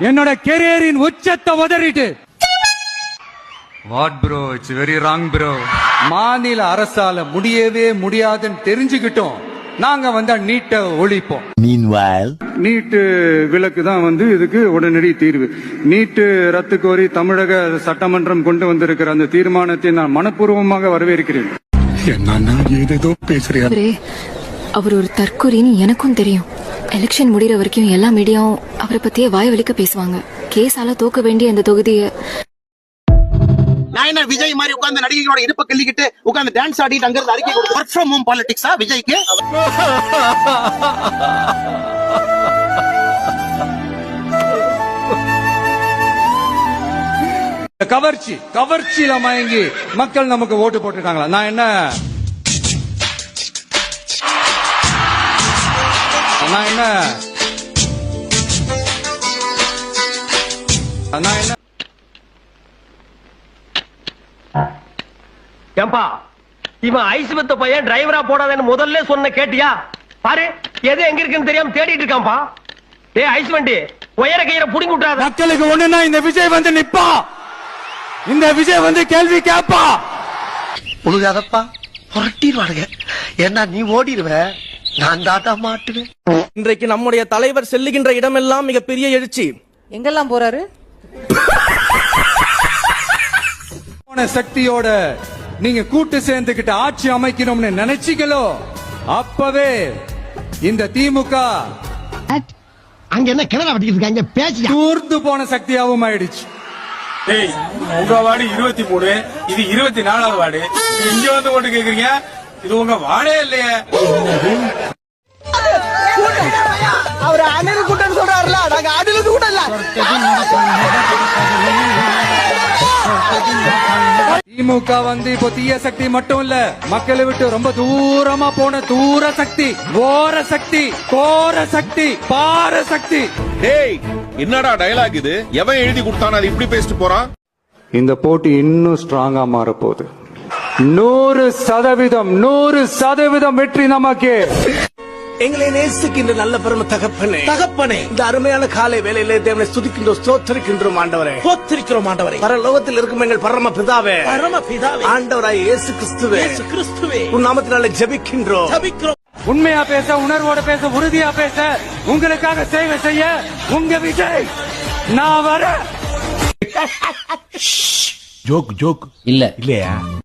என்னோட கெரியரின் உச்சத்தை உதறிட்டு what bro, it's very wrong bro. மாநில அரசால முடியவே முடியாதுன்னு தெரிஞ்சுக்கிட்டோம். நாங்க வந்தா நீட்டை ஒழிப்போம். நீட்டு விலக்கு தான் இதுக்கு உடனடி தீர்வு. நீட்டு ரத்து கோரி தமிழக சட்டமன்றம் கொண்டு வந்திருக்கிற அந்த தீர்மானத்தை நான் மனப்பூர்வமாக வரவேற்கிறேன். ஏதேதோ பேசுறேன். அவர் ஒரு தற்கொலைன்னு எனக்கும் தெரியும். எலெக்ஷன் முடிகிற வரைக்கும் எல்லா மீடியாவும் அவரை பத்தியே வாய் வலிக்க பேசுவாங்க. கேஸால தோக்க வேண்டிய அந்த தொகுதியை நான் என்ன விஜய் மாதிரி உட்கார்ந்து நடிகைகளோட இடுப்ப கிள்ளிக்கிட்டு உட்கார்ந்து டான்ஸ் ஆடிட்டு அங்க இருந்து அறிக்கை கொடுத்து வொர்க் ஃப்ரம் ஹோம் பாலிடிக்ஸா விஜய்க்கு? கவர்ச்சியில மயங்கி மக்கள் நமக்கு ஓட்டு போட்டுட்டாங்களா? நான் என்ன ஏம்பா, இவன் ஐஸ்வத்த பையன் டிரைவரா போடாதேன்னு முதல்ல சொன்ன கேட்டியா? பாரு, எது எங்க இருக்குன்னு தெரியாம தேடிட்டு இருக்கான்பா. டேய் ஐஸ்வண்டி, உயர கயிற புடிங்கி விட்டுறாத. மக்களுக்கு ஒண்ணுன்னா இந்த விஜய் நிப்பா, இந்த விஜய் கேள்வி கேப்பா. உழுகாதப்பா, புரட்டிடுவானுங்க. ஏன்னா நீ ஓடிடுவ, நான் தாத்தா மாட்டுவேன். இன்றைக்கு நம்முடைய தலைவர் செல்லுகின்ற இடமெல்லாம் மிகப்பெரிய எழுச்சி. எங்கெல்லாம் போறாரு? சக்தியோட நீங்க கூட்டு சேர்ந்துகிட்டு ஆட்சி அமைக்கணும்னு நினைச்சீங்களோ, அப்பவே இந்த திமுக அங்க என்ன கிணறு வெட்டிட்டு இருக்காங்க, பேசி தூர்த்து போன சக்தியாவும் ஆயிடுச்சு. உங்க வார்டு 23, இது 24வது வார்டு. இங்க வந்து ஓட்டு கேக்குறீங்க, இது உங்க வார்டே இல்லையே. அவர் அணில் கூட்டம் சொல்றாருல, நாங்க அணிலுக்கு கூட இல்ல. திமுக இப்போ தீய சக்தி மட்டும் இல்ல, மக்களை விட்டு ரொம்ப தூரமா போன தூர சக்தி, ஓர சக்தி, கோர சக்தி, பார சக்தி. டேய், என்னடா டயலாக் இது? எவன் எழுதி கொடுத்தானே அது இப்படி பேசிட்டு போறான்? இந்த போட்டி இன்னும் ஸ்ட்ராங்கா மாற போகுது. 100% வெற்றி நமக்கு. எங்களை நேசிக்கின்ற நல்ல பெருமை தகப்பனே, இந்த அருமையான காலை வேளையிலே தேவனை ஸ்துதிக்கின்றோம், ஸ்தோத்திரிக்கின்றோம் ஆண்டவரே. பரலோகத்தில் இருக்கும் எங்கள் பரம பிதாவே, ஆண்டவராய் இயேசு கிறிஸ்துவே, உன் நாமத்தினாலே ஜெபிக்கின்றோம். உண்மையா பேச, உணர்வோட பேச, உறுதியா பேச, உங்களுக்காக சேவை செய்ய உங்க விஜய் நான் வர. ஜோக் இல்லையா?